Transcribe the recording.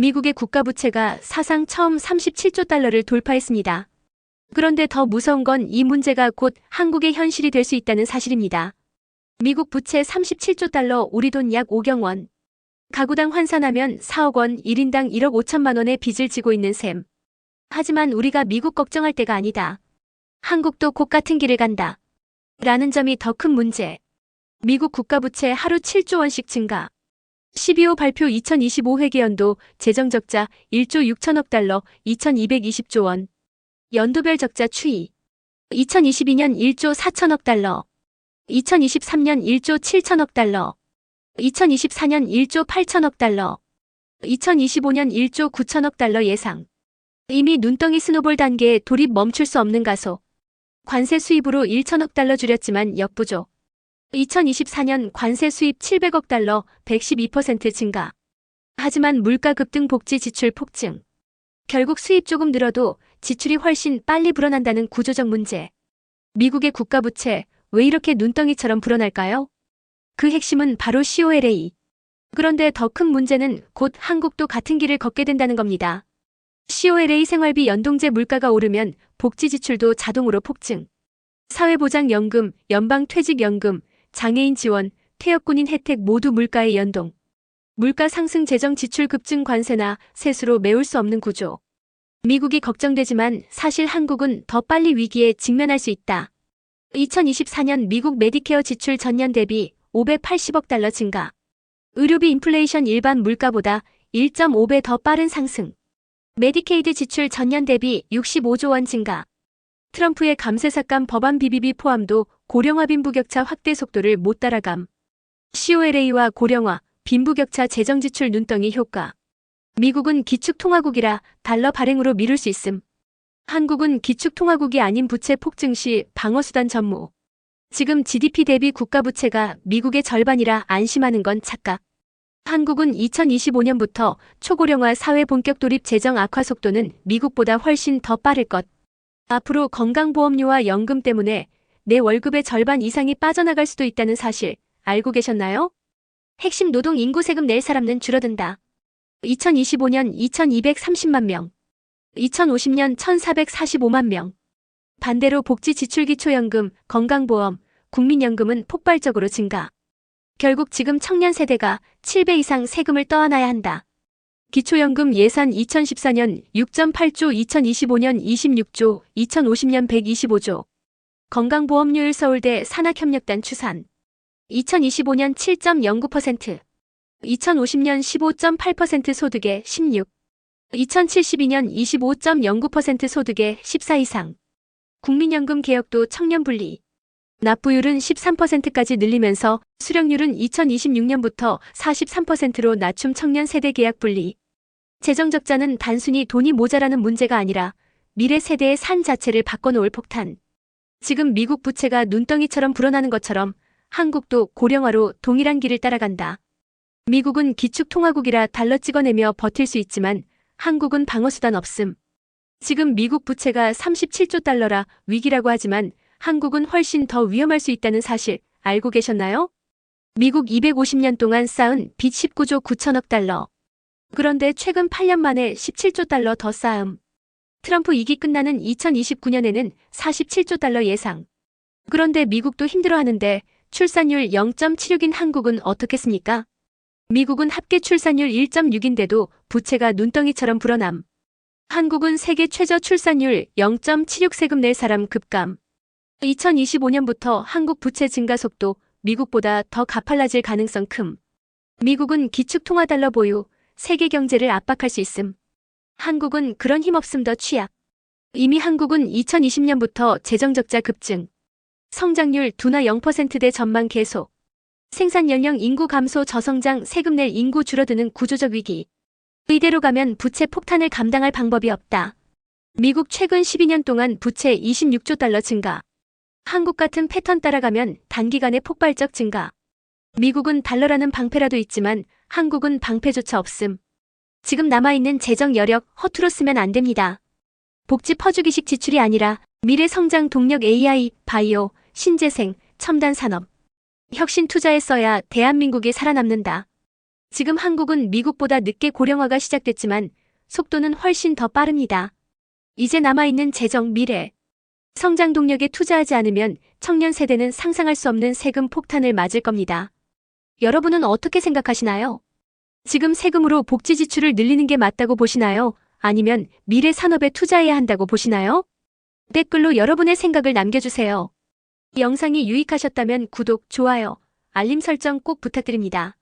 미국의 국가부채가 사상 처음 37조 달러를 돌파했습니다. 그런데 더 무서운 건 이 문제가 곧 한국의 현실이 될 수 있다는 사실입니다. 미국 부채 37조 달러, 우리 돈 약 5경 원. 가구당 환산하면 4억 원, 1인당 1억 5천만 원의 빚을 지고 있는 셈. 하지만 우리가 미국 걱정할 때가 아니다. 한국도 곧 같은 길을 간다. 라는 점이 더 큰 문제. 미국 국가부채 하루 7조 원씩 증가. 12호 발표 2025 회계연도 재정적자 1조 6천억 달러, 2220조 원. 연도별 적자 추이. 2022년 1조 4천억 달러. 2023년 1조 7천억 달러. 2024년 1조 8천억 달러. 2025년 1조 9천억 달러 예상. 이미 눈덩이 스노볼 단계에 돌입 멈출 수 없는 가속. 관세 수입으로 1천억 달러 줄였지만 역부족. 2024년 관세 수입 700억 달러, 112% 증가. 하지만 물가 급등, 복지 지출 폭증. 결국 수입 조금 늘어도 지출이 훨씬 빨리 불어난다는 구조적 문제. 미국의 국가부채 왜 이렇게 눈덩이처럼 불어날까요? 그 핵심은 바로 COLA. 그런데 더 큰 문제는 곧 한국도 같은 길을 걷게 된다는 겁니다. COLA 생활비 연동제 물가가 오르면 복지 지출도 자동으로 폭증. 사회보장연금, 연방퇴직연금, 장애인 지원, 퇴역군인 혜택 모두 물가에 연동. 물가 상승 재정 지출 급증 관세나 세수로 메울 수 없는 구조. 미국이 걱정되지만 사실 한국은 더 빨리 위기에 직면할 수 있다. 2024년 미국 메디케어 지출 전년 대비 580억 달러 증가. 의료비 인플레이션 일반 물가보다 1.5배 더 빠른 상승. 메디케이드 지출 전년 대비 65조 원 증가. 트럼프의 감세삭감 법안 BBB 포함도 고령화 빈부격차 확대 속도를 못 따라감. COLA와 고령화, 빈부격차 재정지출 눈덩이 효과. 미국은 기축통화국이라 달러 발행으로 미룰 수 있음. 한국은 기축통화국이 아닌 부채 폭증 시 방어수단 전무. 지금 GDP 대비 국가부채가 미국의 절반이라 안심하는 건 착각. 한국은 2025년부터 초고령화 사회 본격 돌입 재정 악화 속도는 미국보다 훨씬 더 빠를 것. 앞으로 건강보험료와 연금 때문에 내 월급의 절반 이상이 빠져나갈 수도 있다는 사실 알고 계셨나요? 핵심 노동 인구 세금 낼 사람은 줄어든다. 2025년 2230만 명, 2050년 1445만 명. 반대로 복지 지출 기초연금, 건강보험, 국민연금은 폭발적으로 증가. 결국 지금 청년 세대가 7배 이상 세금을 떠안아야 한다. 기초연금 예산 2014년 6.8조, 2025년 26조, 2050년 125조. 건강보험료율 서울대 산학협력단 추산. 2025년 7.09%, 2050년 15.8% 소득의 16, 2072년 25.09% 소득의 14 이상. 국민연금 개혁도 청년 분리. 납부율은 13%까지 늘리면서 수령률은 2026년부터 43%로 낮춤. 청년 세대 계약 분리. 재정적자는 단순히 돈이 모자라는 문제가 아니라 미래 세대의 삶 자체를 바꿔놓을 폭탄. 지금 미국 부채가 눈덩이처럼 불어나는 것처럼 한국도 고령화로 동일한 길을 따라간다. 미국은 기축통화국이라 달러 찍어내며 버틸 수 있지만 한국은 방어수단 없음. 지금 미국 부채가 37조 달러라 위기라고 하지만 한국은 훨씬 더 위험할 수 있다는 사실 알고 계셨나요? 미국 250년 동안 쌓은 빚 19조 9천억 달러. 그런데 최근 8년 만에 17조 달러 더 쌓음. 트럼프 2기 끝나는 2029년에는 47조 달러 예상. 그런데 미국도 힘들어하는데 출산율 0.76인 한국은 어떻겠습니까? 미국은 합계 출산율 1.6인데도 부채가 눈덩이처럼 불어남. 한국은 세계 최저 출산율 0.76 세금 낼 사람 급감. 2025년부터 한국 부채 증가 속도 미국보다 더 가팔라질 가능성 큼. 미국은 기축통화달러 보유, 세계 경제를 압박할 수 있음. 한국은 그런 힘없음 더 취약. 이미 한국은 2020년부터 재정적자 급증. 성장률 둔화 0%대 전망 계속. 생산연령 인구 감소 저성장 세금 낼 인구 줄어드는 구조적 위기. 이대로 가면 부채 폭탄을 감당할 방법이 없다. 미국 최근 12년 동안 부채 26조 달러 증가. 한국 같은 패턴 따라가면 단기간에 폭발적 증가. 미국은 달러라는 방패라도 있지만 한국은 방패조차 없음. 지금 남아있는 재정 여력 허투루 쓰면 안 됩니다. 복지 퍼주기식 지출이 아니라 미래 성장 동력 AI, 바이오, 신재생, 첨단 산업. 혁신 투자에 써야 대한민국이 살아남는다. 지금 한국은 미국보다 늦게 고령화가 시작됐지만 속도는 훨씬 더 빠릅니다. 이제 남아있는 재정 미래. 성장 동력에 투자하지 않으면 청년 세대는 상상할 수 없는 세금 폭탄을 맞을 겁니다. 여러분은 어떻게 생각하시나요? 지금 세금으로 복지 지출을 늘리는 게 맞다고 보시나요? 아니면 미래 산업에 투자해야 한다고 보시나요? 댓글로 여러분의 생각을 남겨주세요. 이 영상이 유익하셨다면 구독, 좋아요, 알림 설정 꼭 부탁드립니다.